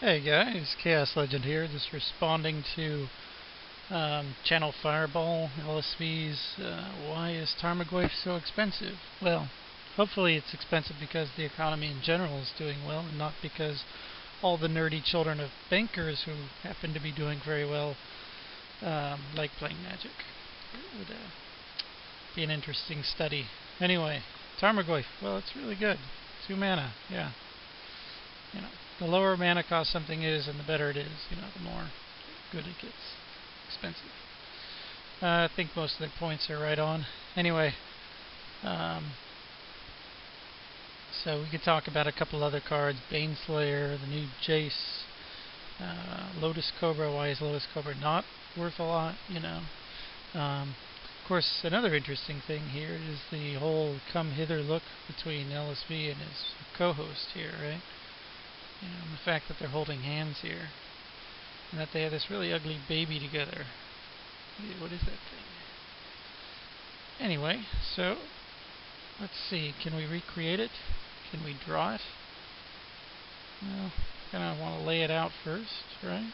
Hey guys, Chaos Legend here, just responding to Channel Fireball LSV's Why is Tarmogoyf so expensive? Well, hopefully it's expensive because the economy in general is doing well and not because all the nerdy children of bankers who happen to be doing very well like playing Magic. It would be an interesting study. Anyway, Tarmogoyf, well, it's really good. 2 mana, yeah. You know, the lower mana cost something is, and the better it is. The more good it gets. Expensive. I think most of their points are right on. Anyway, um, so we could talk about a couple other cards. Baneslayer, the new Jace, Lotus Cobra. Why is Lotus Cobra not worth a lot? Of course, another interesting thing here is the whole come hither look between LSV and his co-host here, right? And the fact that they're holding hands here, and that they have this really ugly baby together. What is that thing? Anyway, so let's see. Can we recreate it? Can we draw it? Well, kind of want to lay it out first, right?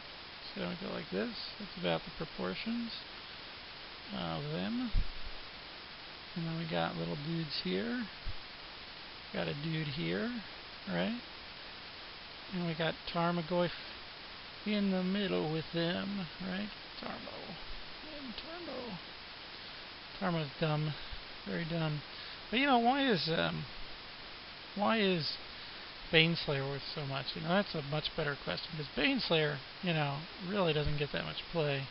So we go like this. That's about the proportions of them. And then we got little dudes here. Got a dude here, right? And we got Tarmogoyf in the middle with them, right? Tarmo's dumb, very dumb. But why is Baneslayer worth so much? That's a much better question because Baneslayer, really doesn't get that much play.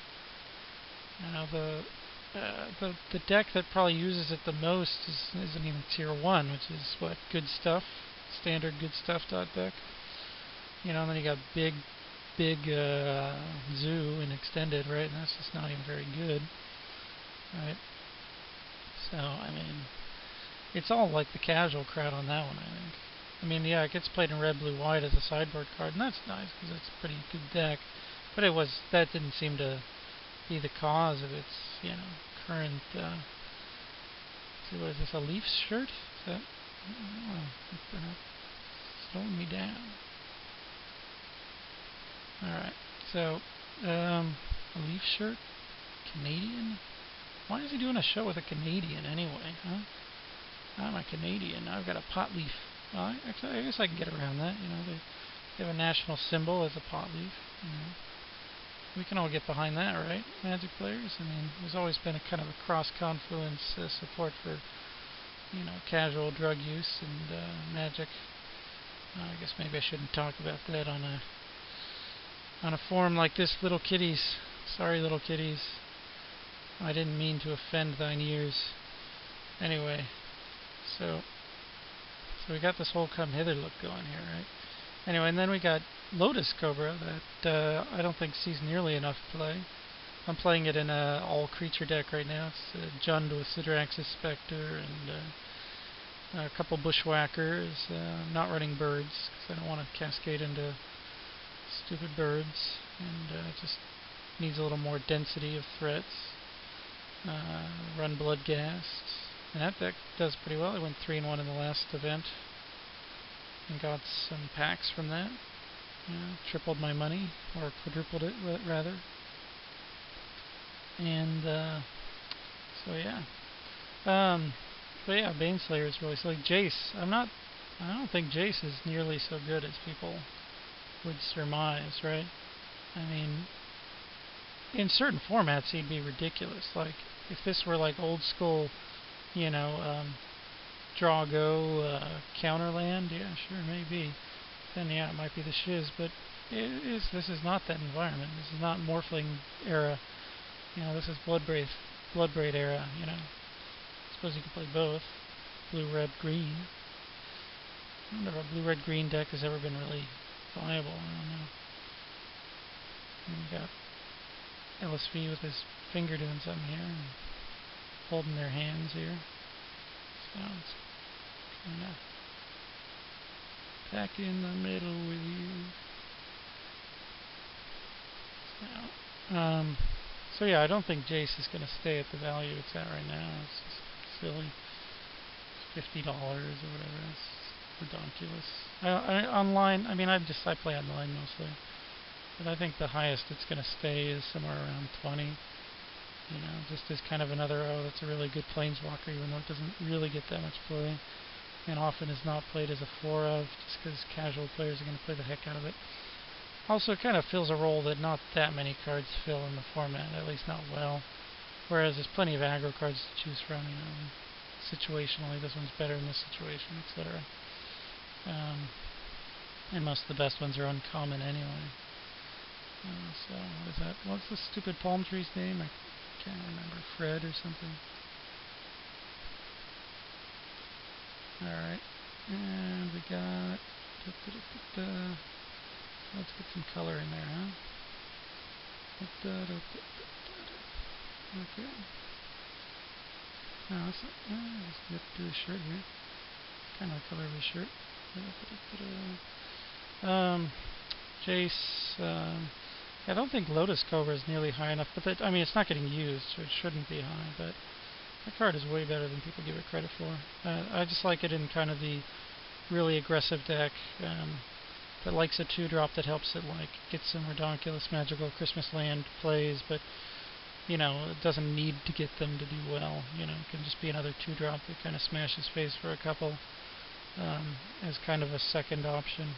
The deck that probably uses it the most isn't even tier 1, which is what, good stuff, standard good stuff deck. And then you got big zoo and extended, right? And that's just not even very good, right? So it's all like the casual crowd on that one, I think. Yeah, it gets played in red, blue, white as a sideboard card, and that's nice because it's a pretty good deck. But that didn't seem to be the cause of its, current. See, what is this? A Leafs shirt? Is that? They're not slowing me down. Alright, so, a Leaf shirt? Canadian? Why is he doing a show with a Canadian anyway, huh? I'm a Canadian, I've got a pot leaf. Well, I guess I can get around that, they have a national symbol as a pot leaf, We can all get behind that, right, Magic players? There's always been a kind of a cross-confluence support for, casual drug use and Magic. I guess maybe I shouldn't talk about that on a forum like this. Little kitties. Sorry, little kitties. I didn't mean to offend thine ears. Anyway, so we got this whole come hither look going here, right? Anyway, and then we got Lotus Cobra that I don't think sees nearly enough play. I'm playing it in a all creature deck right now. It's Jund with Sidrax's Spectre and a couple Bushwhackers. I'm not running birds because I don't want to cascade into stupid birds, and it just needs a little more density of threats. Run Bloodghast, and that deck does pretty well. I went 3-1 in the last event and got some packs from that. Tripled my money, or quadrupled it rather. And so yeah. But yeah, Baneslayer is really silly. Jace, I don't think Jace is nearly so good as people would surmise, right? In certain formats he'd be ridiculous. Like if this were like old school, draw go counterland, yeah, sure, maybe. Then yeah, it might be the shiz, but this is not that environment. This is not Morphling era. This is Bloodbraid era. I suppose you could play both, blue, red, green. I wonder if a blue, red, green deck has ever been really viable. I don't know. And we got LSV with his finger doing something here and holding their hands here. So it's kind of back in the middle with you. So yeah, I don't think Jace is going to stay at the value it's at right now. It's just silly. $50 or whatever. Redonkulous. Online, I mean, I play online mostly. But I think the highest it's going to stay is somewhere around 20. You know, just as kind of another, oh, that's a really good planeswalker, even though it doesn't really get that much play. And often is not played as a 4 of, just because casual players are going to play the heck out of it. Also, it kind of fills a role that not that many cards fill in the format, at least not well. Whereas there's plenty of aggro cards to choose from, you know, situationally, this one's better in this situation, etc. And most of the best ones are uncommon anyway. So, what is that? What's the stupid palm tree's name? I can't remember. Fred or something. Alright. And we got... Let's get some color in there, huh? Okay. Let's get to the shirt here. Kind of the color of his shirt. Jace... I don't think Lotus Cobra is nearly high enough, but that, I mean, it's not getting used, so it shouldn't be high, but that card is way better than people give it credit for. I just like it in kind of the really aggressive deck that likes a 2-drop that helps it, like, get some Redonkulous Magical Christmas Land plays, but, you know, it doesn't need to get them to do well. You know, it can just be another 2-drop that kind of smashes face for a couple as kind of a second option.